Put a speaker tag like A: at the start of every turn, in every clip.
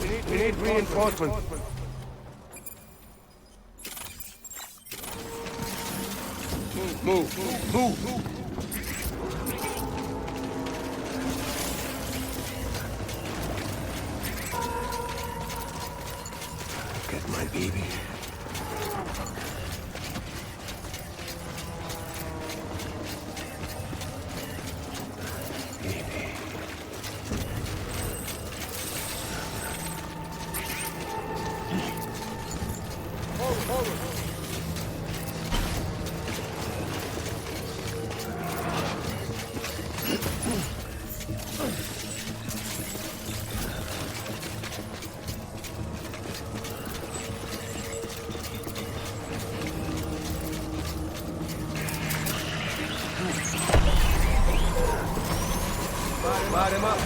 A: We need reinforcements. Move. Get my baby. Light him up.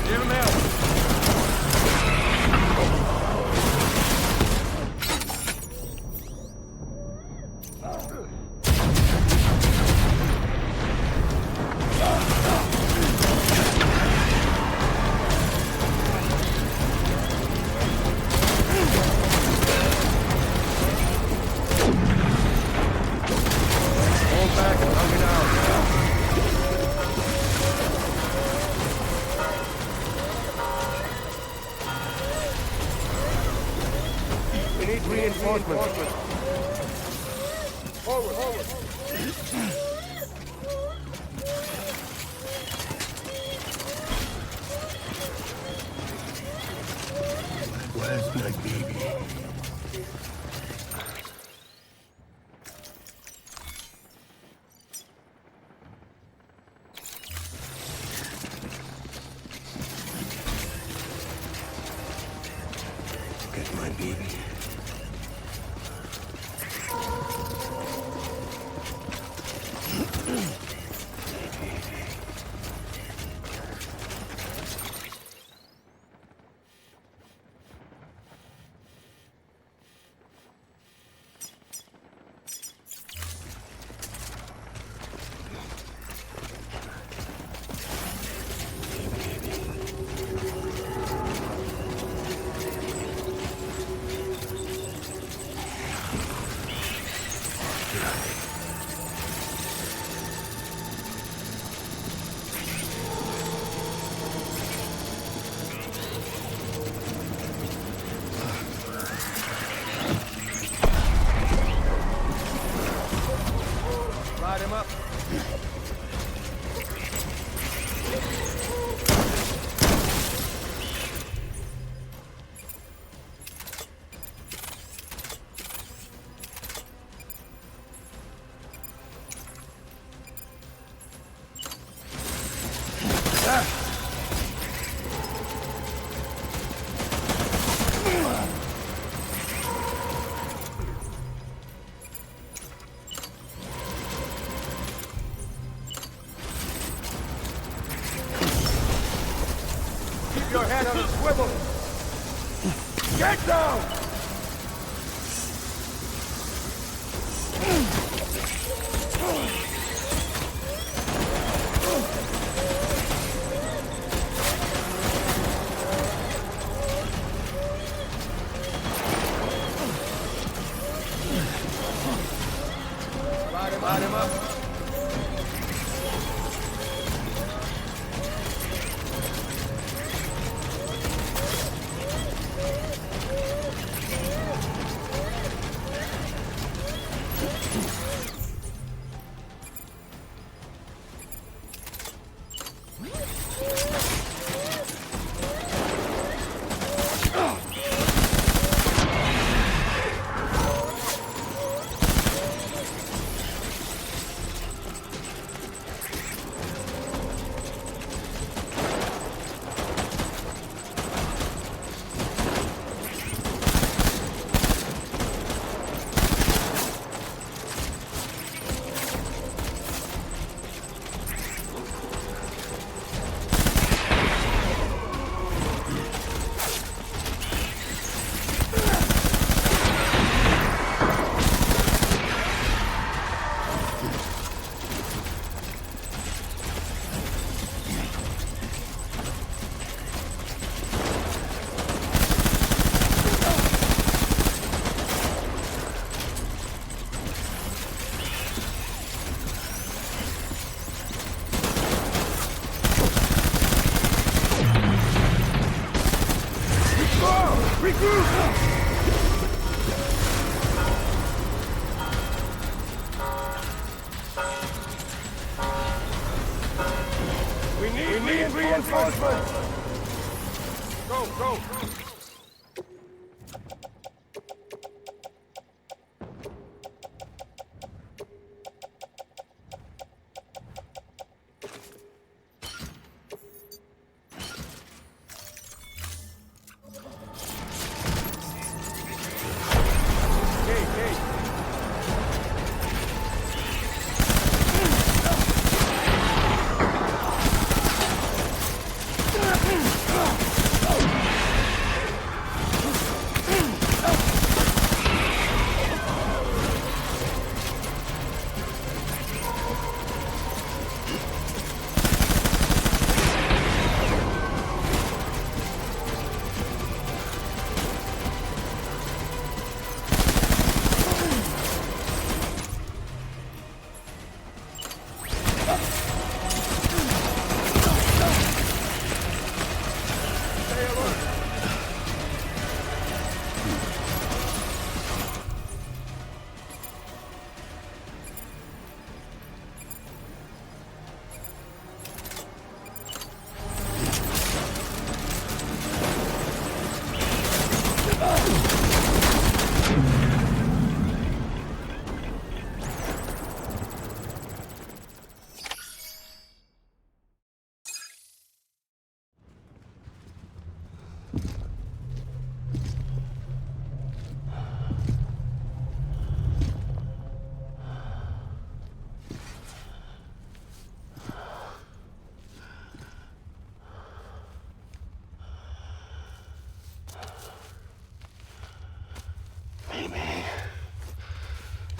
A: Give him help. Where's my baby? Get my baby. Light him up. Your head on a swivel! Get down! Light him up. We need reinforcements! Go!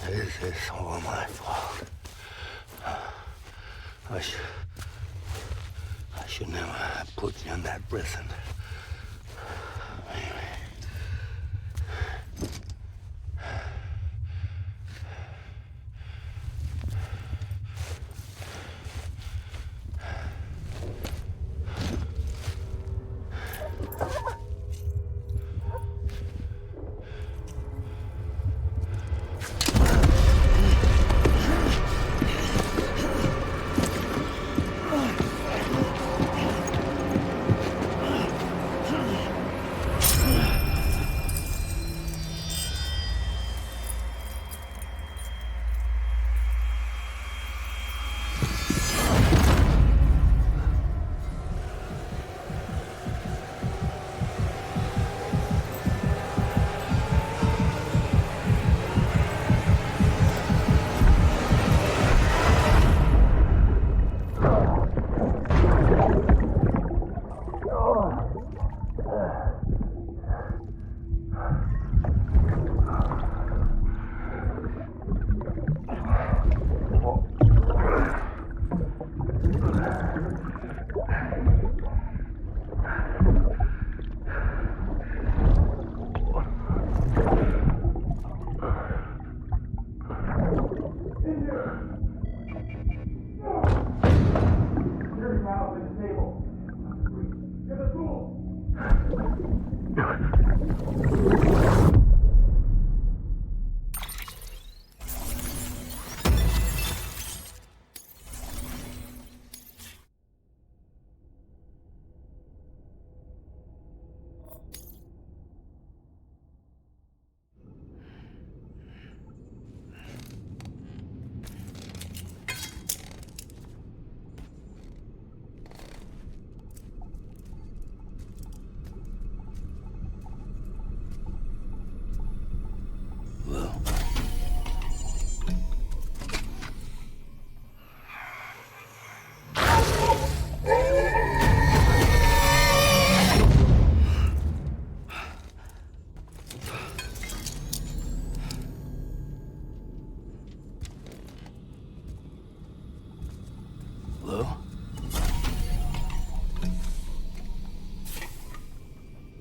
B: This is all my fault. I should never have put you in that prison.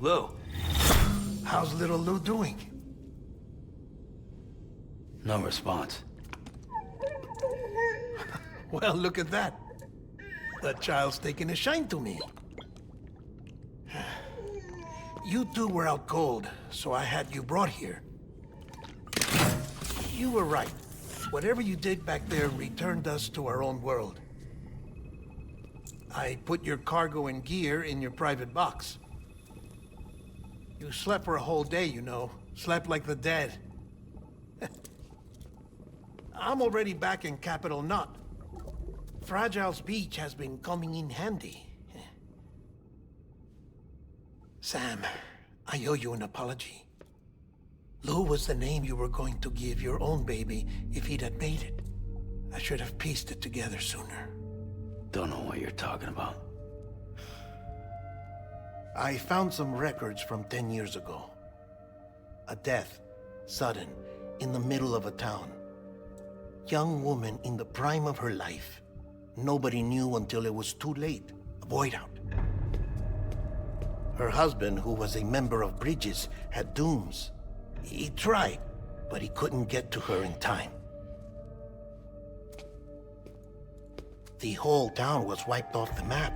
C: Lou, how's little Lou doing?
B: No response.
C: Well, look at that. That child's taking a shine to me. You two were out cold, so I had you brought here. You were right. Whatever you did back there returned us to our own world. I put your cargo and gear in your private box. You slept for a whole day, you know. Slept like the dead. I'm already back in Capital Knot. Fragile's beach has been coming in handy. Sam, I owe you an apology. Lou was the name you were going to give your own baby if he'd had made it. I should have pieced it together sooner.
B: Don't know what you're talking about.
C: I found some records from 10 years ago. A death, sudden, in the middle of a town. Young woman in the prime of her life. Nobody knew until it was too late. A void out. Her husband, who was a member of Bridges, had dooms. He tried, but he couldn't get to her in time. The whole town was wiped off the map,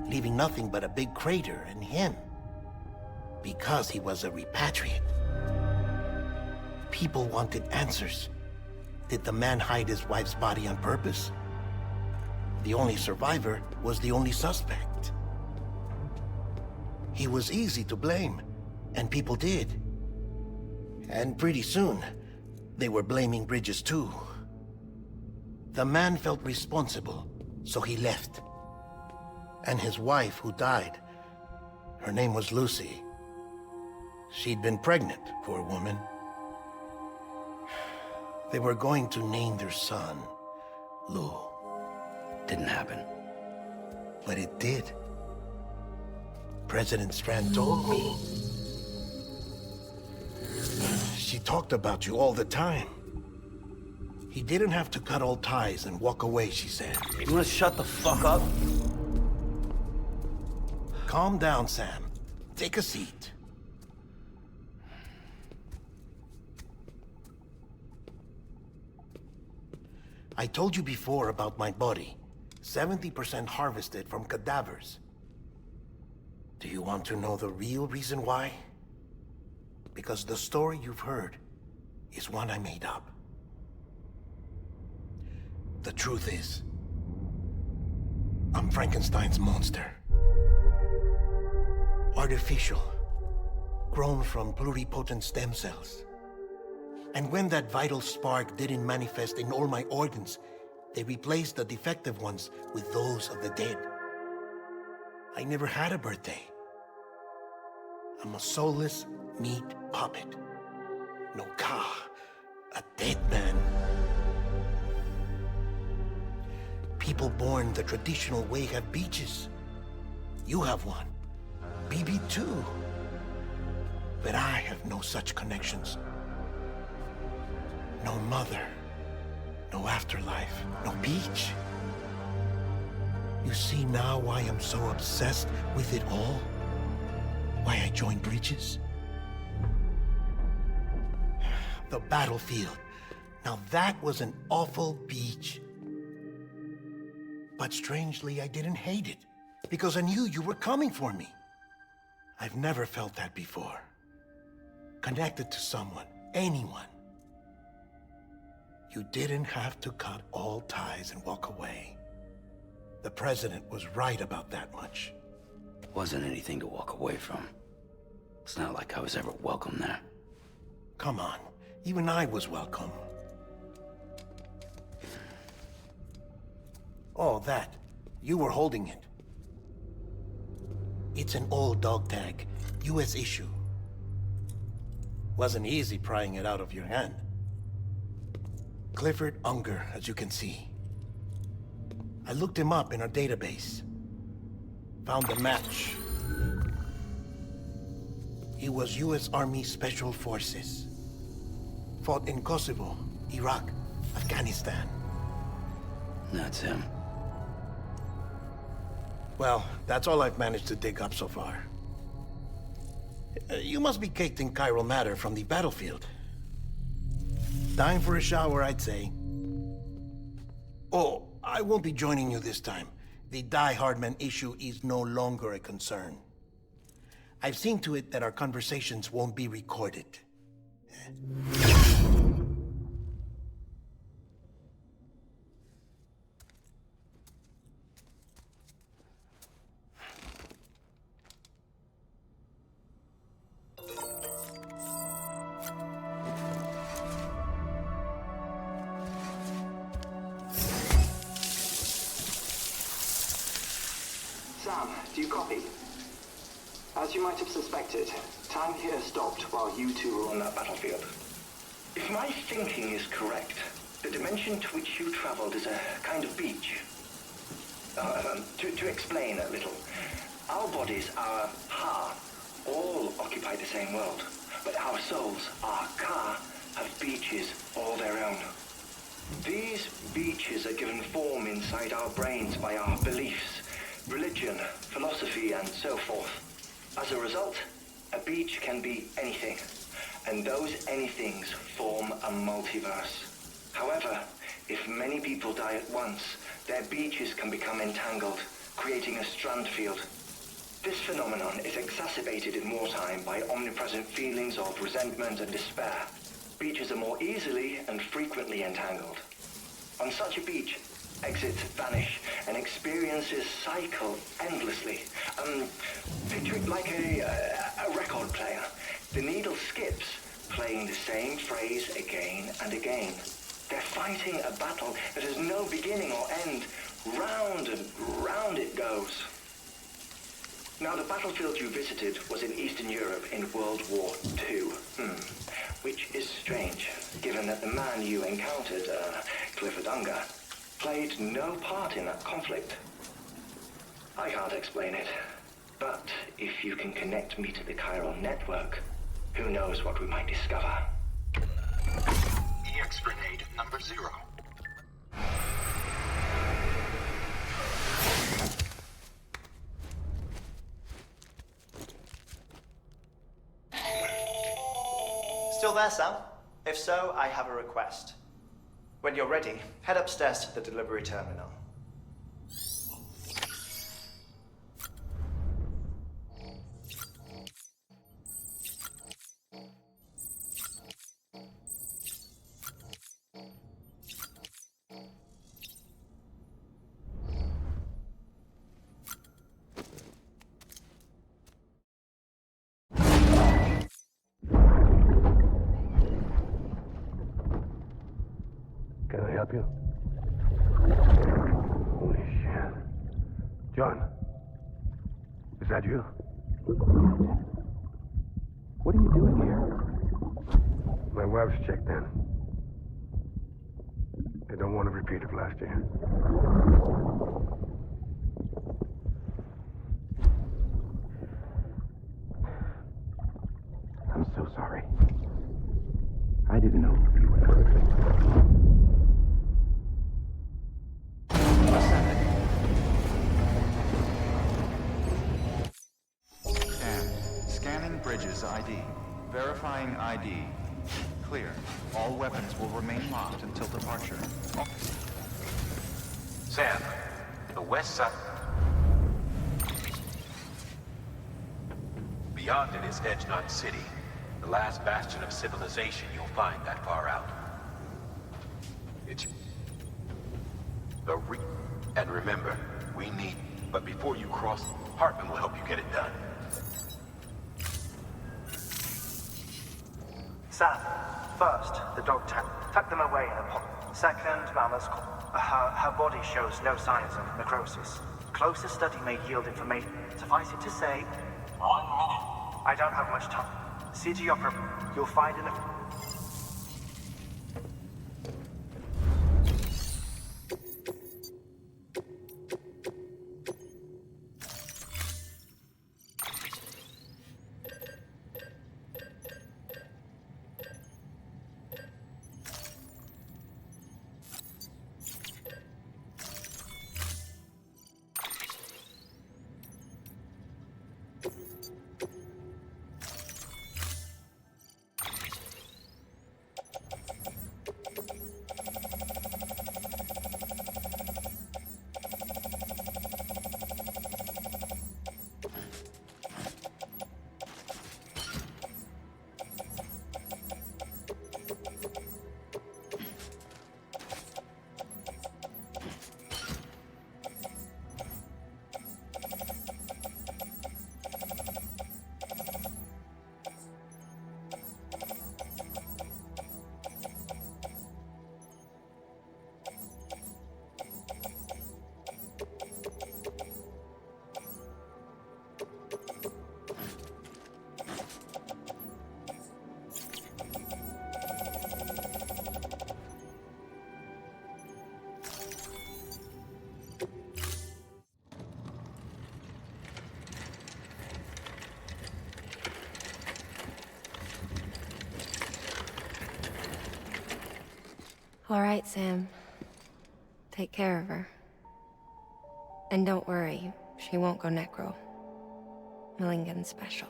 C: leaving nothing but a big crater and him. Because he was a repatriate. People wanted answers. Did the man hide his wife's body on purpose? The only survivor was the only suspect. He was easy to blame, and people did. And pretty soon, they were blaming Bridges too. The man felt responsible, so he left. And his wife, who died, her name was Lucy. She'd been pregnant, poor woman. They were going to name their son Lou.
B: Didn't happen.
C: But it did. President Strand told me. She talked about you all the time. He didn't have to cut all ties and walk away, she said.
B: You wanna shut the fuck up?
C: Calm down, Sam. Take a seat. I told you before about my body. 70% harvested from cadavers. Do you want to know the real reason why? Because the story you've heard is one I made up. The truth is, I'm Frankenstein's monster. Artificial, grown from pluripotent stem cells. And when that vital spark didn't manifest in all my organs, they replaced the defective ones with those of the dead. I never had a birthday. I'm a soulless meat puppet. No ka, a dead man. People born the traditional way have beaches. You have one. BB too. But I have no such connections. No mother. No afterlife. No beach. You see now why I'm so obsessed with it all? Why I joined Bridges? The battlefield. Now that was an awful beach. But strangely, I didn't hate it. Because I knew you were coming for me. I've never felt that before. Connected to someone, anyone. You didn't have to cut all ties and walk away. The president was right about that much.
B: Wasn't anything to walk away from. It's not like I was ever welcome there.
C: Come on, even I was welcome. Oh, that. You were holding it. It's an old dog tag, US issue. Wasn't easy prying it out of your hand. Clifford Unger, as you can see. I looked him up in our database. Found a match. He was US Army Special Forces. Fought in Kosovo, Iraq, Afghanistan.
B: That's him.
C: Well, that's all I've managed to dig up so far. You must be caked in chiral matter from the battlefield. Time for a shower, I'd say. Oh, I won't be joining you this time. The Die Heartman issue is no longer a concern. I've seen to it that our conversations won't be recorded.
D: Sam, do you copy? As you might have suspected, time here stopped while you two were on that battlefield. If my thinking is correct, the dimension to which you traveled is a kind of beach. To explain a little, our bodies, our ha, all occupy the same world, but our souls, our ka, have beaches all their own. These beaches are given form inside our brains by our beliefs, religion, philosophy, and so forth. As a result, a beach can be anything, and those anythings form a multiverse. However, if many people die at once, their beaches can become entangled, creating a strand field. This phenomenon is exacerbated in wartime by omnipresent feelings of resentment and despair. Beaches are more easily and frequently entangled. On such a beach, exits vanish and experiences cycle endlessly. Picture it like a record player. The needle skips, playing the same phrase again and again. They're fighting a battle that has no beginning or end. Round and round it goes. Now, the battlefield you visited was in Eastern Europe in World War II. Which is strange, given that the man you encountered, Clifford, played no part in that conflict. I can't explain it, but if you can connect me to the chiral network, who knows what we might discover.
E: EX grenade number 0.
F: Still there, Sam? If so, I have a request. When you're ready, head upstairs to the delivery terminal.
A: Can I help you? Holy shit. John, is that you? What are you doing here? My wife's checked in. They don't want to repeat of last year. I'm so sorry. I didn't know you were perfect.
G: Scanning bridges ID. Verifying ID. Clear. All weapons will remain locked until departure.
E: Sam, the west side. Beyond it is Edgenot City, the last bastion of civilization you'll find that far out. It's and remember, we need. But before you cross, Heartman will help you get it done.
H: Sam, first, the dog tuck them away in a pot. Second, Mama's her body shows no signs of necrosis. Closer study may yield information. Suffice it to say, 1 minute. I don't have much time. See to your you'll find enough.
I: All right, Sam. Take care of her. And don't worry, she won't go necro. Millingen's special.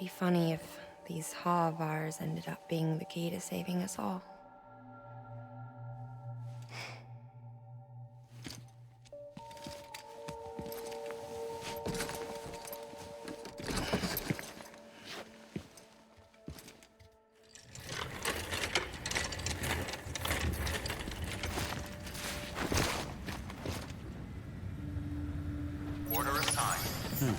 I: Be funny if these Ha of ours ended up being the key to saving us all.
G: Order assigned.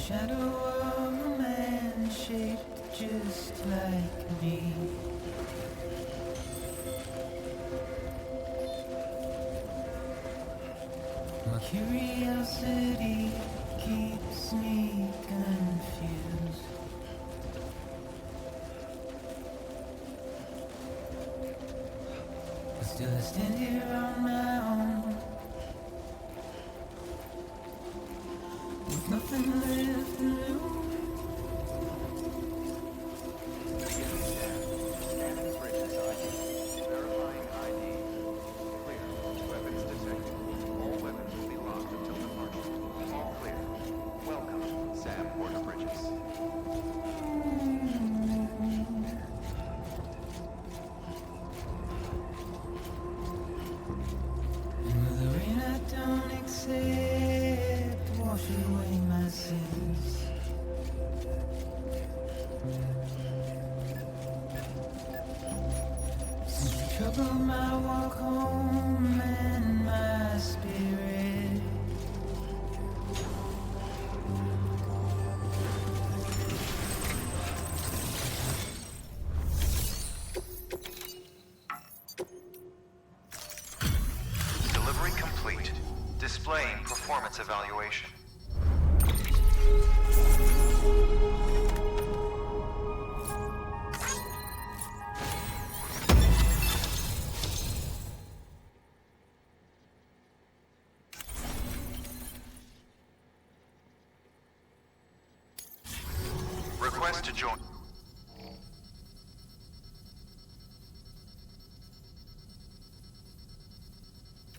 J: Shadow of a man shaped just like me. My curiosity keeps me confused. But still I stand here on my own, with nothing left to lose.
G: Verifying ID. Clear. Weapons detected. All weapons will be locked until departure. All clear. Welcome, Sam Porter Bridges.
J: And with the rain I don't accept, wash away my sins. Since you troubled my walk home and my spirit,
G: Delivery complete. Displaying performance evaluation. Request to join.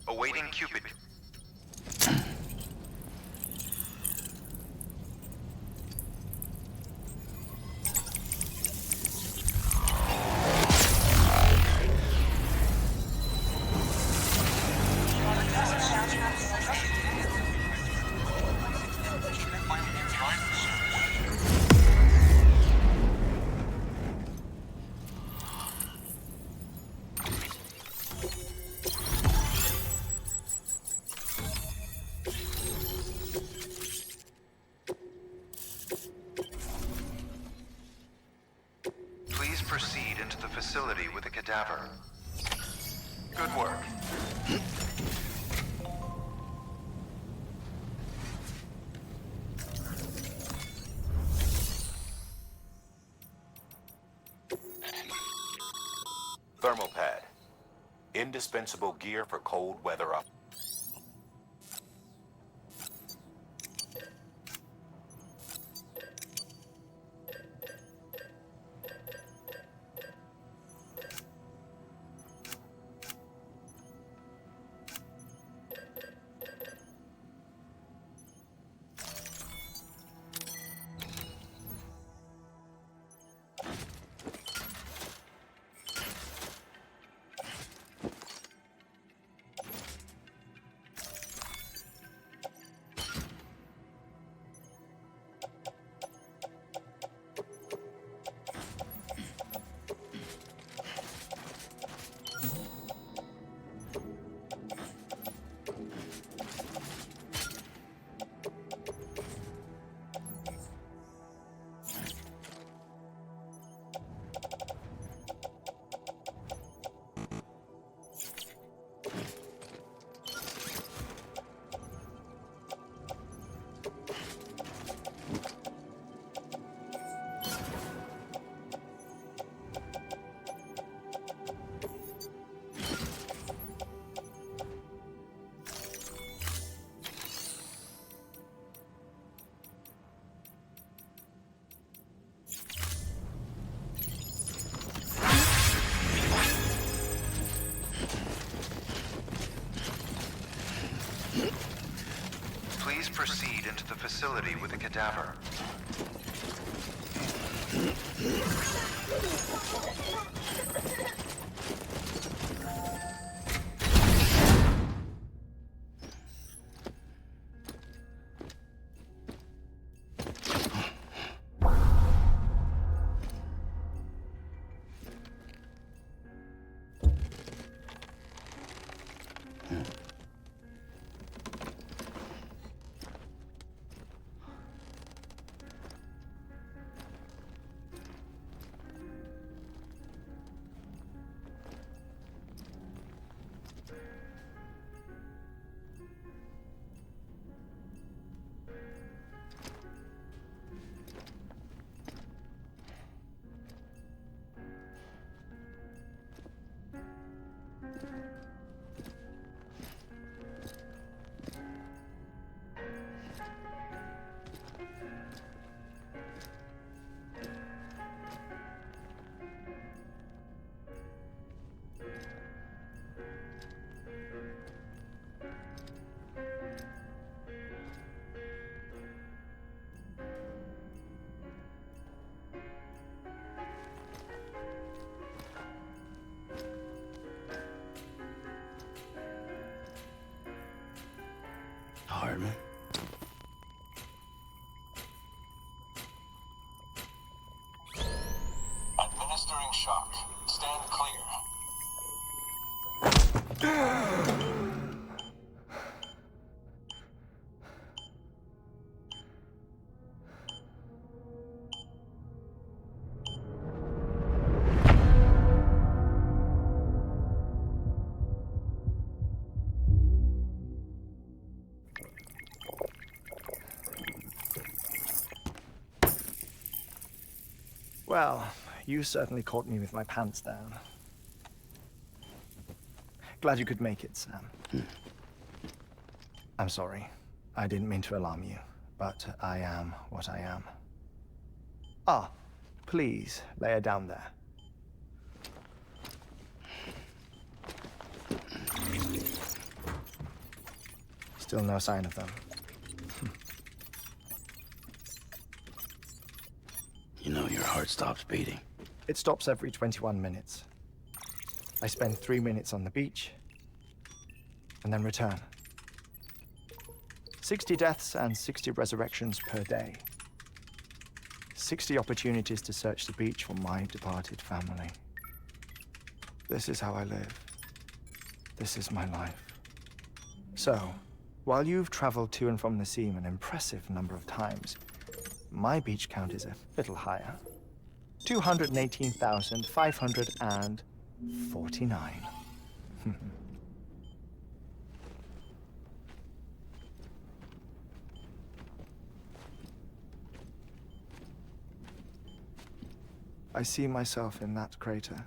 G: Awaiting Cupid. Please proceed into the facility with the cadaver. Good work.
E: Thermal pad. Indispensable gear for cold weather up.
G: Please proceed into the facility with the cadaver.
B: Heartman.
K: Administering shock. Stand clear.
F: Well, you certainly caught me with my pants down. Glad you could make it, Sam. I'm sorry. I didn't mean to alarm you, but I am what I am. Ah, please lay her down there. Still no sign of them.
B: You know your heart stops beating.
F: It stops every 21 minutes. I spend 3 minutes on the beach, and then return. 60 deaths and 60 resurrections per day. 60 opportunities to search the beach for my departed family. This is how I live. This is my life. So, while you've traveled to and from the sea an impressive number of times, my beach count is a little higher. 218,549. I see myself in that crater.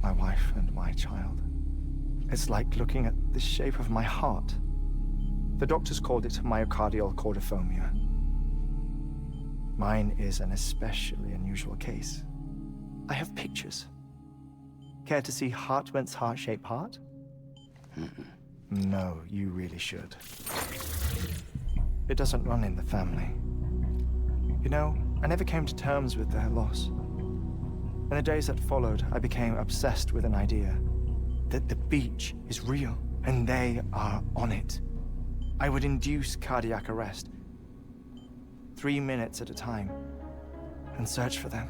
F: My wife and my child. It's like looking at the shape of my heart. The doctors called it myocardial cordiformia. Mine is an especially unusual case. I have pictures. Care to see Heartman's heart-shaped heart? No, you really should. It doesn't run in the family. You know, I never came to terms with their loss. In the days that followed, I became obsessed with an idea that the beach is real, and they are on it. I would induce cardiac arrest, 3 minutes at a time, and search for them,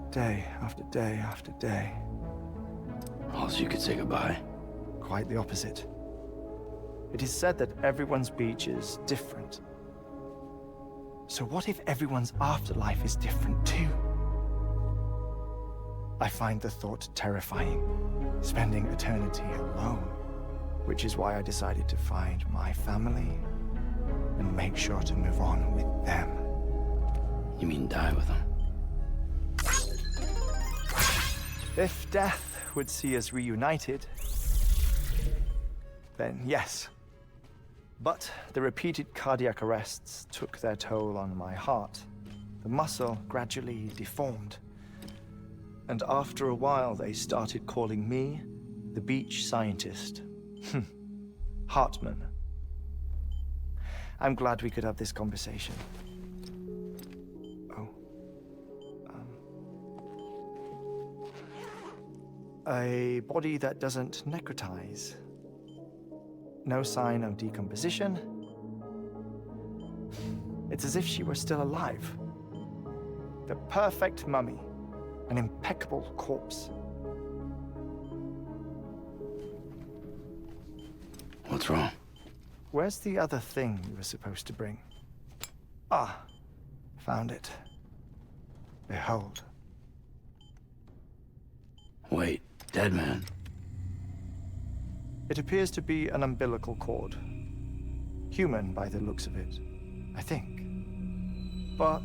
F: day after day after day.
B: Also, you could say goodbye.
F: Quite the opposite. It is said that everyone's beach is different. So what if everyone's afterlife is different too? I find the thought terrifying, spending eternity alone, which is why I decided to find my family and make sure to move on with them.
B: You mean die with them?
F: If death would see us reunited, then yes. But the repeated cardiac arrests took their toll on my heart. The muscle gradually deformed. And after a while, they started calling me the beach scientist. Heartman. I'm glad we could have this conversation. Oh. A body that doesn't necrotize. No sign of decomposition. It's as if she were still alive. The perfect mummy. An impeccable corpse.
B: What's wrong?
F: Where's the other thing you were supposed to bring? Ah, found it. Behold.
B: Wait, Deadman.
F: It appears to be an umbilical cord. Human by the looks of it, I think. But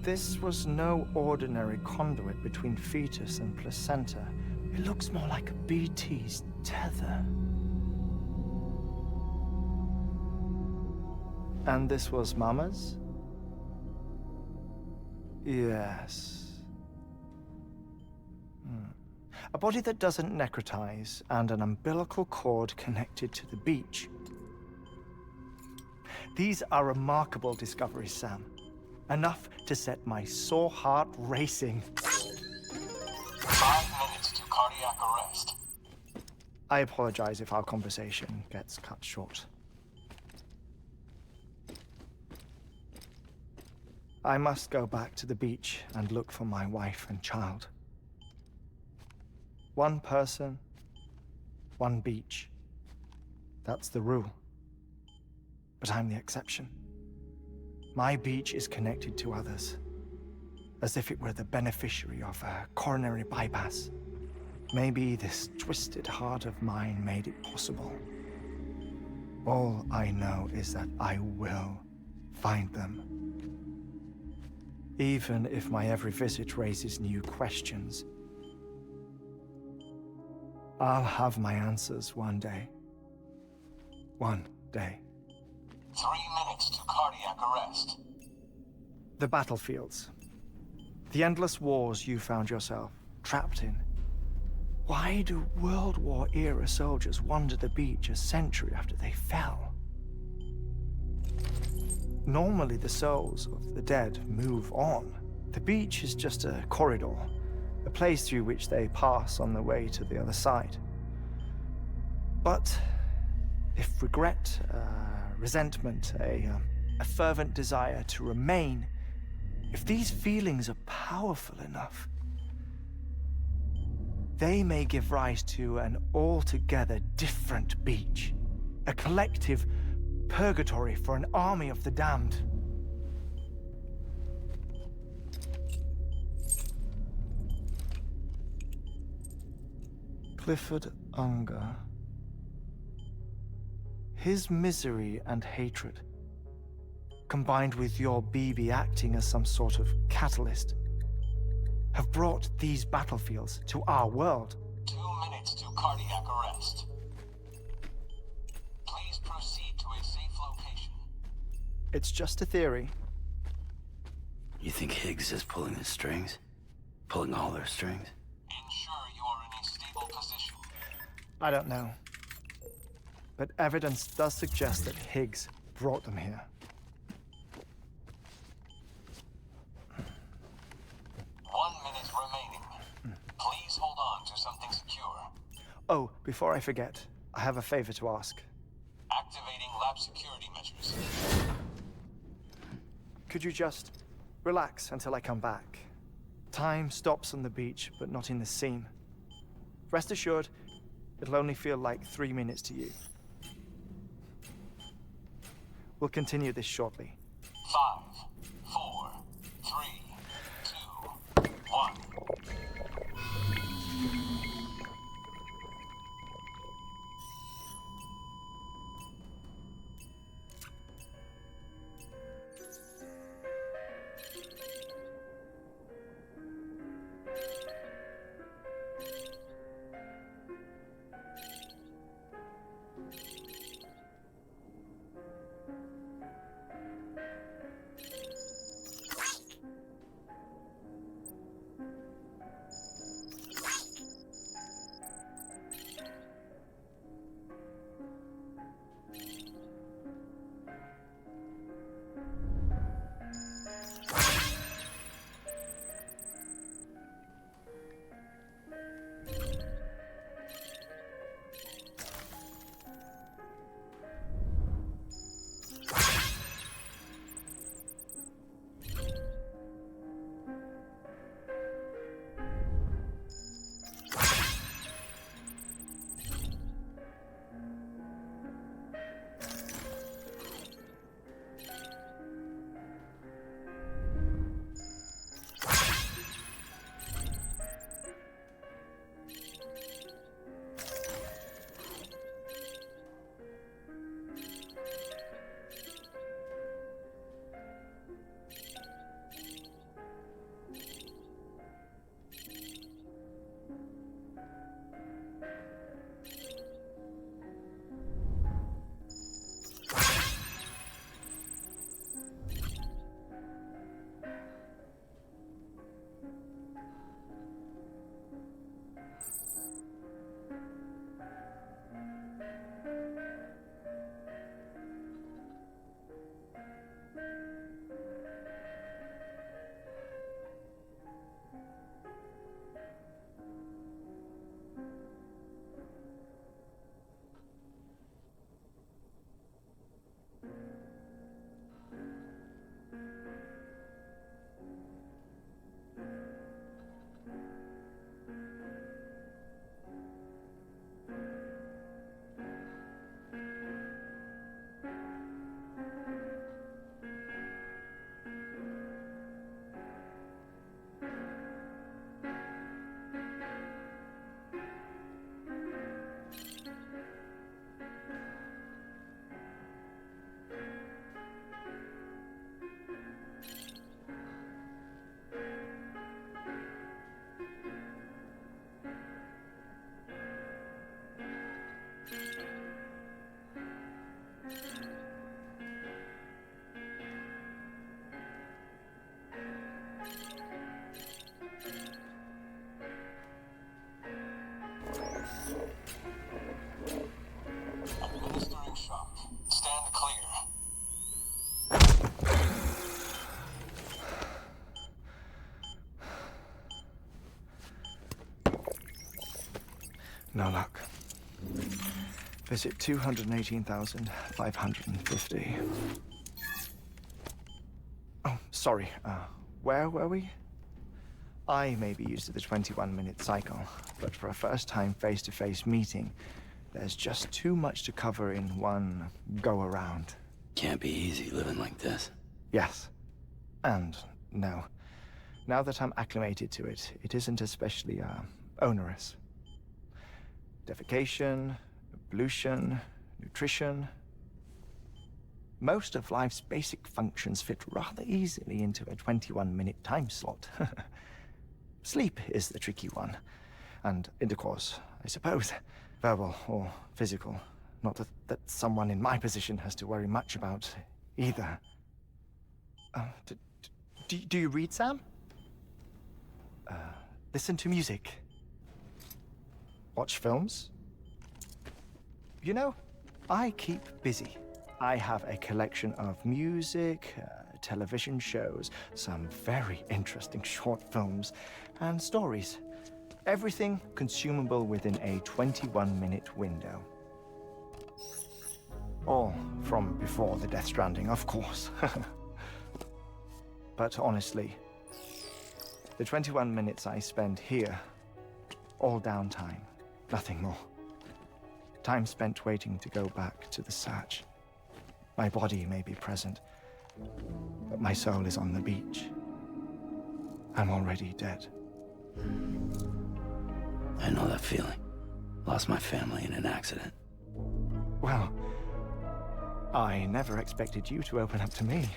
F: this was no ordinary conduit between fetus and placenta. It looks more like a BT's tether. And this was Mama's? Yes. A body that doesn't necrotize and an umbilical cord connected to the beach. These are remarkable discoveries, Sam. Enough to set my sore heart racing.
K: 5 minutes to cardiac arrest.
F: I apologize if our conversation gets cut short. I must go back to the beach and look for my wife and child. One person, one beach. That's the rule. But I'm the exception. My beach is connected to others, as if it were the beneficiary of a coronary bypass. Maybe this twisted heart of mine made it possible. All I know is that I will find them. Even if my every visit raises new questions, I'll have my answers one day. One day.
K: 3 minutes to cardiac arrest.
F: The battlefields. The endless wars you found yourself trapped in. Why do World War era soldiers wander the beach a century after they fell? Normally the souls of the dead move on. The beach is just a corridor, a place through which they pass on the way to the other side. But if regret, resentment, a fervent desire to remain, if these feelings are powerful enough, they may give rise to an altogether different beach, a collective purgatory for an army of the damned. Clifford Unger. His misery and hatred, combined with your BB acting as some sort of catalyst, have brought these battlefields to our world.
K: 2 minutes to cardiac arrest. Please proceed to a safe location.
F: It's just a theory.
B: You think Higgs is pulling the strings? Pulling all their strings?
K: Ensure you are in a stable position.
F: I don't know. But evidence does suggest that Higgs brought them here.
K: 1 minute remaining. Please hold on to something secure.
F: Oh, before I forget, I have a favor to ask.
K: Activating lab security measures.
F: Could you just relax until I come back? Time stops on the beach, but not in the scene. Rest assured, it'll only feel like 3 minutes to you. We'll continue this shortly.
K: 5, 4, 3, 2, 1.
F: No luck. Visit 218,550. Oh, sorry. Where were we? I may be used to the 21-minute cycle, but for a first-time face-to-face meeting, there's just too much to cover in one go-around.
B: Can't be easy living like this.
F: Yes. And no. Now that I'm acclimated to it, it isn't especially, onerous. Defecation, pollution, nutrition. Most of life's basic functions fit rather easily into a 21-minute time slot. Sleep is the tricky one. And intercourse, I suppose. Verbal or physical. Not that someone in my position has to worry much about either. Do you read, Sam? Listen to music. Watch films. You know, I keep busy. I have a collection of music, television shows, some very interesting short films, and stories. Everything consumable within a 21-minute window. All from before the Stranding, of course. But honestly, the 21 minutes I spend here, all downtime, nothing more. Time spent waiting to go back to the search. My body may be present, but my soul is on the beach. I'm already dead.
B: I know that feeling. Lost my family in an accident.
F: Well, I never expected you to open up to me.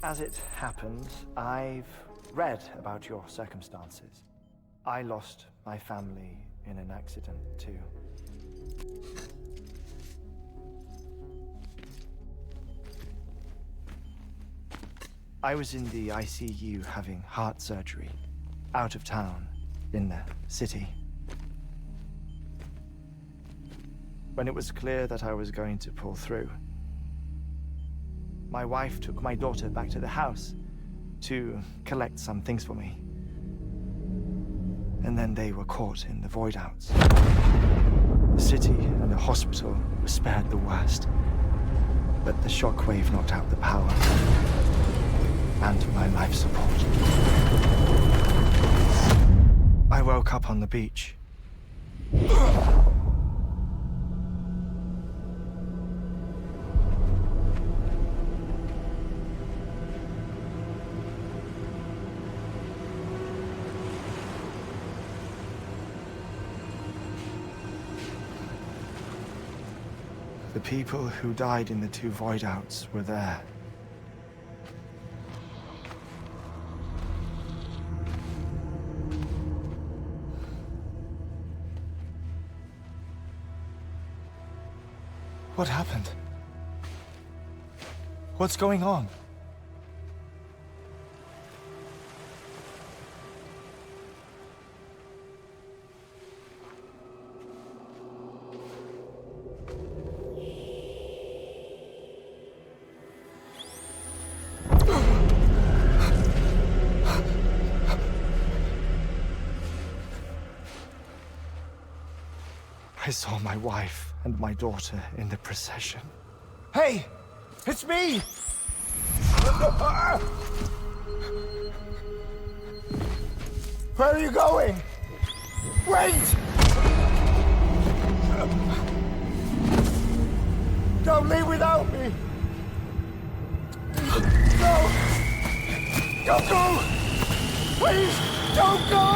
F: As it happens, I've read about your circumstances. I lost my family in an accident, too. I was in the ICU having heart surgery, out of town, in the city. When it was clear that I was going to pull through, my wife took my daughter back to the house to collect some things for me. And then they were caught in the void-outs. The city and the hospital were spared the worst, but the shockwave knocked out the power and my life support. I woke up on the beach. The people who died in the two void-outs were there. What happened? What's going on? I saw my wife and my daughter in the procession. Hey! It's me! Where are you going? Wait! Don't leave without me! No! Don't go! Please, don't go!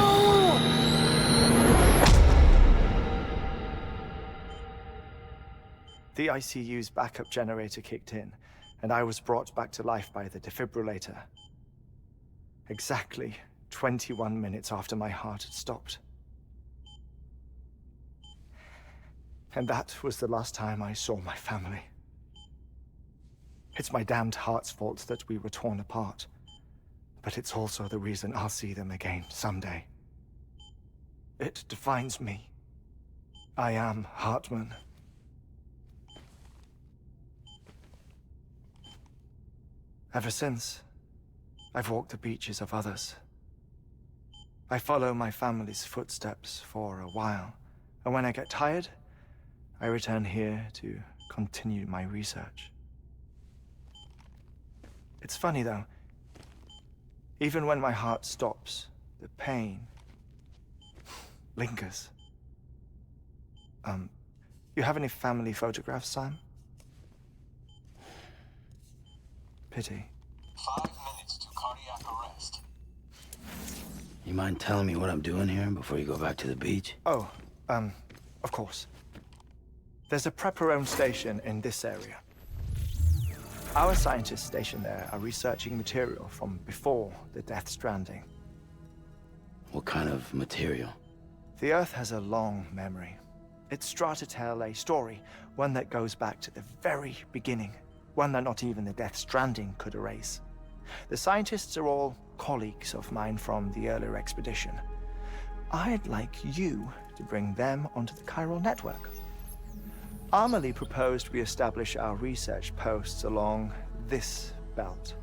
F: The ICU's backup generator kicked in, and I was brought back to life by the defibrillator. Exactly 21 minutes after my heart had stopped. And that was the last time I saw my family. It's my damned heart's fault that we were torn apart, but it's also the reason I'll see them again someday. It defines me. I am Heartman. Ever since, I've walked the beaches of others, I follow my family's footsteps for a while, and when I get tired, I return here to continue my research. It's funny though, even when my heart stops, the pain lingers. You have any family photographs, Sam? Pity.
K: 5 minutes to cardiac arrest.
B: You mind telling me what I'm doing here before you go back to the beach?
F: Oh, of course. There's a Prepperone station in this area. Our scientists stationed there are researching material from before the Death Stranding.
B: What kind of material?
F: The Earth has a long memory. It's trying to tell a story, one that goes back to the very beginning, one that not even the Death Stranding could erase. The scientists are all colleagues of mine from the earlier expedition. I'd like you to bring them onto the chiral network. Amelie proposed we establish our research posts along this belt.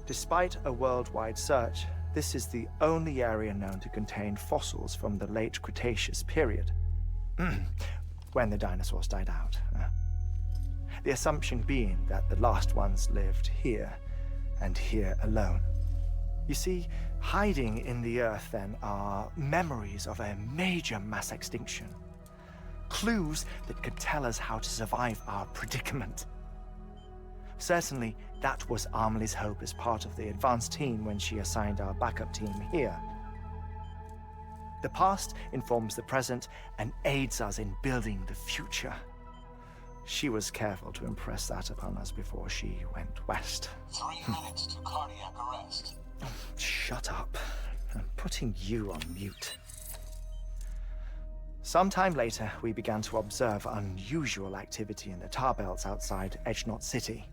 F: Despite a worldwide search, this is the only area known to contain fossils from the late Cretaceous period, when the dinosaurs died out. The assumption being that the last ones lived here, and here alone. You see, hiding in the Earth then are memories of a major mass extinction. Clues that could tell us how to survive our predicament. Certainly, that was Amelie's hope as part of the advanced team when she assigned our backup team here. The past informs the present and aids us in building the future. She was careful to impress that upon us before she went west.
K: 3 minutes to cardiac arrest.
F: Shut up. I'm putting you on mute. Sometime later, we began to observe unusual activity in the tar belts outside Edgenot City.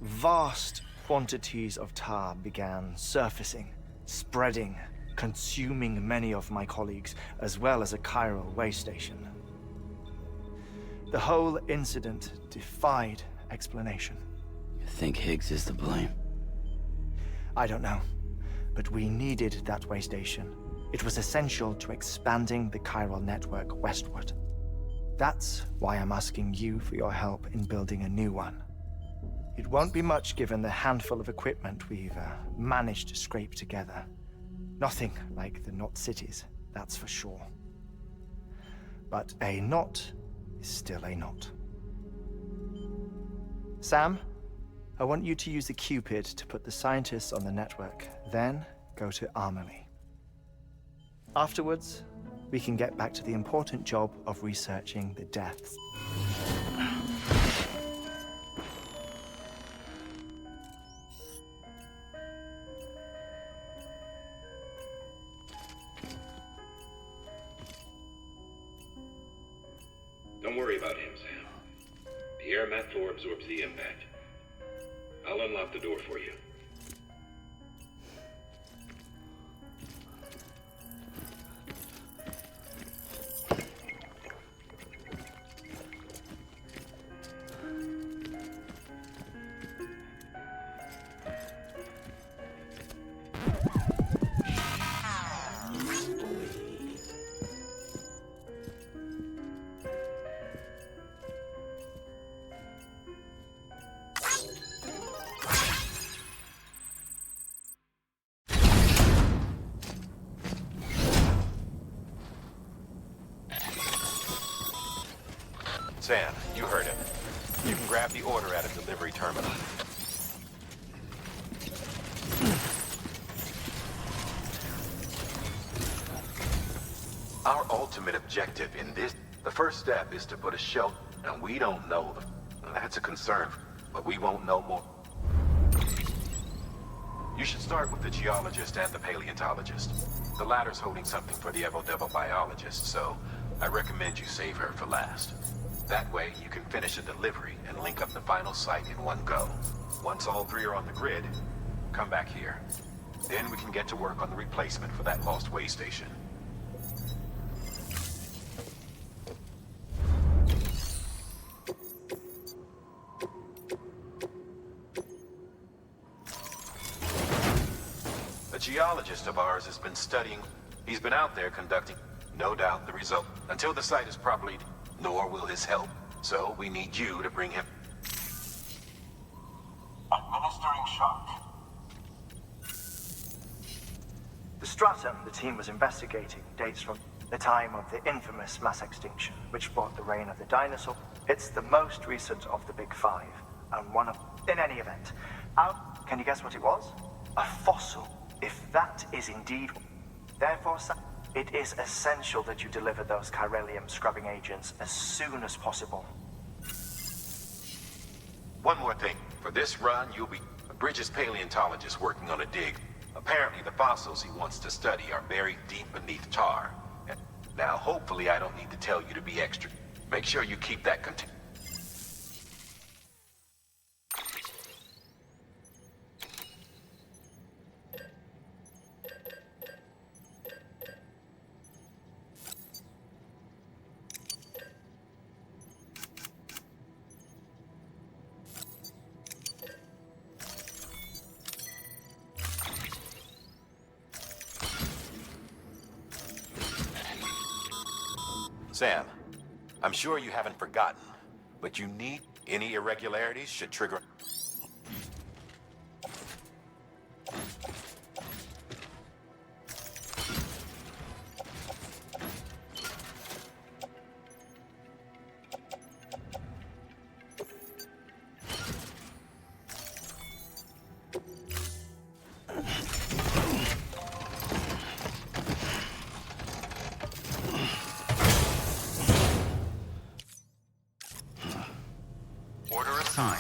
F: Vast quantities of tar began surfacing, spreading, consuming many of my colleagues, as well as a chiral way station. The whole incident defied explanation.
B: You think Higgs is to blame?
F: I don't know, but we needed that way station. It was essential to expanding the chiral network westward. That's why I'm asking you for your help in building a new one. It won't be much given the handful of equipment we've managed to scrape together. Nothing like the knot cities, that's for sure. But a knot is still a knot. Sam, I want you to use the Cupid to put the scientists on the network, then go to Amelie. Afterwards, we can get back to the important job of researching the deaths.
E: Don't worry about him, Sam. The air mat floor absorbs the impact. I'll unlock the door for you. Sam, you heard him. You can grab the order at a delivery terminal. Our ultimate objective in this, the first step is to put a shelter, and we don't know. That's a concern, but we won't know more. You should start with the geologist and the paleontologist. The latter's holding something for the evo-devo biologist, so I recommend you save her for last. That way, you can finish a delivery and link up the final site in one go. Once all three are on the grid, come back here. Then we can get to work on the replacement for that lost way station. The geologist of ours has been studying. He's been out there conducting, no doubt, the result. Until the site is properly, nor will his help. So we need you to bring him.
K: Administering shock.
H: The stratum the team was investigating dates from the time of the infamous mass extinction, which brought the reign of the dinosaur. It's the most recent of the Big Five, and one of... In any event, can you guess what it was? A fossil, if that is indeed... Therefore, it is essential that you deliver those chiralium scrubbing agents as soon as possible.
E: One more thing. For this run, you'll be a Bridges paleontologist working on a dig. Apparently, the fossils he wants to study are buried deep beneath tar. And now, hopefully, I don't need to tell you to be extra. Make sure you keep that contained. Sam, I'm sure you haven't forgotten, but you need any irregularities should trigger...
G: Order assigned.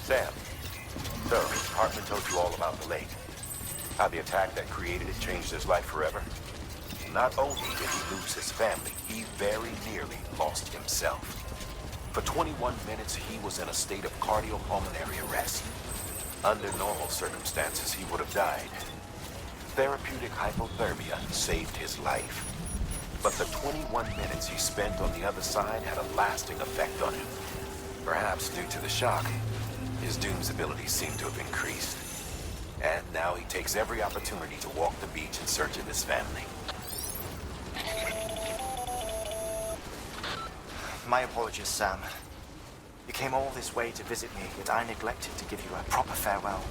E: Sam, so Heartman told you all about the lake. How the attack that created it changed his life forever. Not only did he lose his family, he very nearly lost himself. For 21 minutes, he was in a state of cardiopulmonary arrest. Under normal circumstances, he would have died. Therapeutic hypothermia saved his life. But the 21 minutes he spent on the other side had a lasting effect on him. Perhaps due to the shock, his Doom's abilities seem to have increased. And now he takes every opportunity to walk the beach in search of his family.
F: My apologies, Sam. You came all this way to visit me, yet I neglected to give you a proper farewell.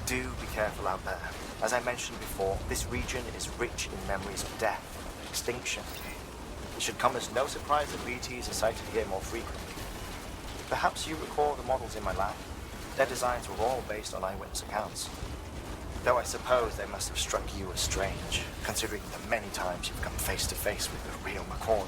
F: Do be careful out there. As I mentioned before, this region is rich in memories of death and extinction. It should come as no surprise that BTs are sighted here more frequently. Perhaps you recall the models in my lab? Their designs were all based on eyewitness accounts. Though I suppose they must have struck you as strange, considering the many times you've come face to face with the real McCoy.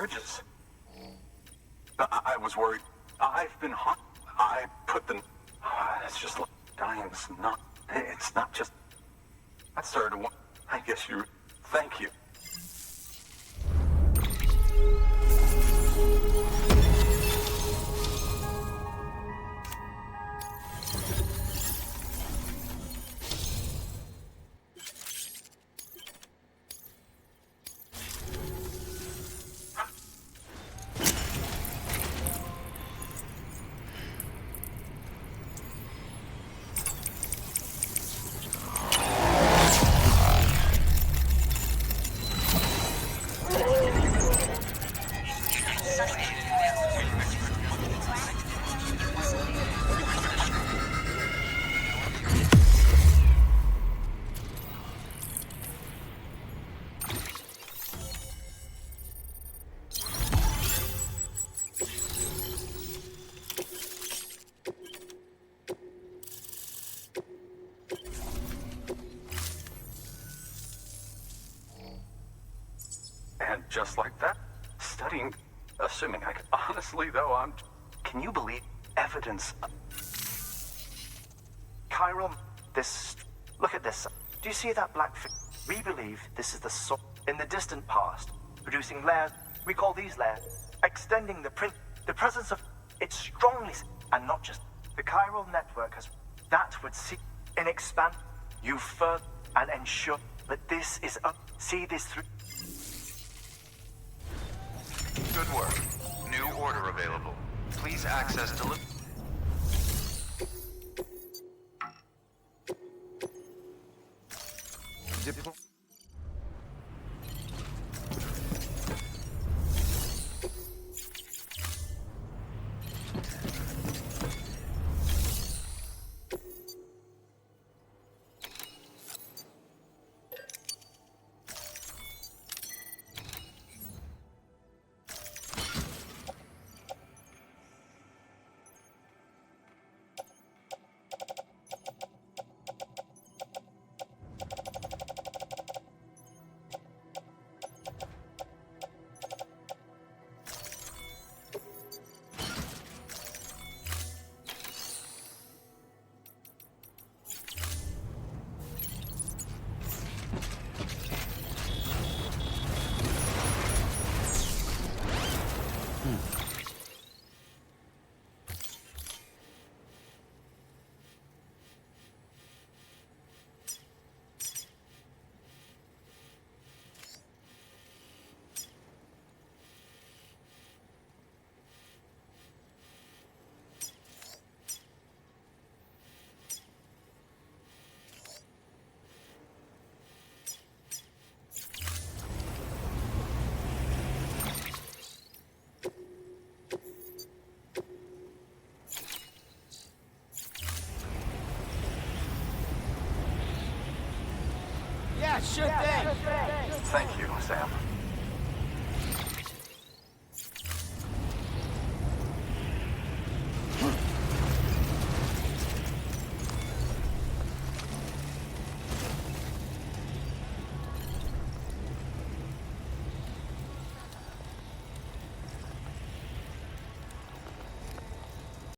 E: bridges. I was worried. I've been hot. I put the... It's just like dying's not... It's not just... I started to... I guess you... Thank you. And just like that, studying, assuming I can... Honestly, though, I'm... Can you believe evidence?
H: Chiron, this... Look at this. Do you see that black figure? We believe this is the soul in the distant past, producing layers. We call these layers extending the presence of... It's strongly... And not just... The chiral network has... That would see and expand you further and ensure that this is up. See this through...
G: Good work. New order available. Please access delivery.
F: Yeah, sure thing.
E: Thank you, Sam.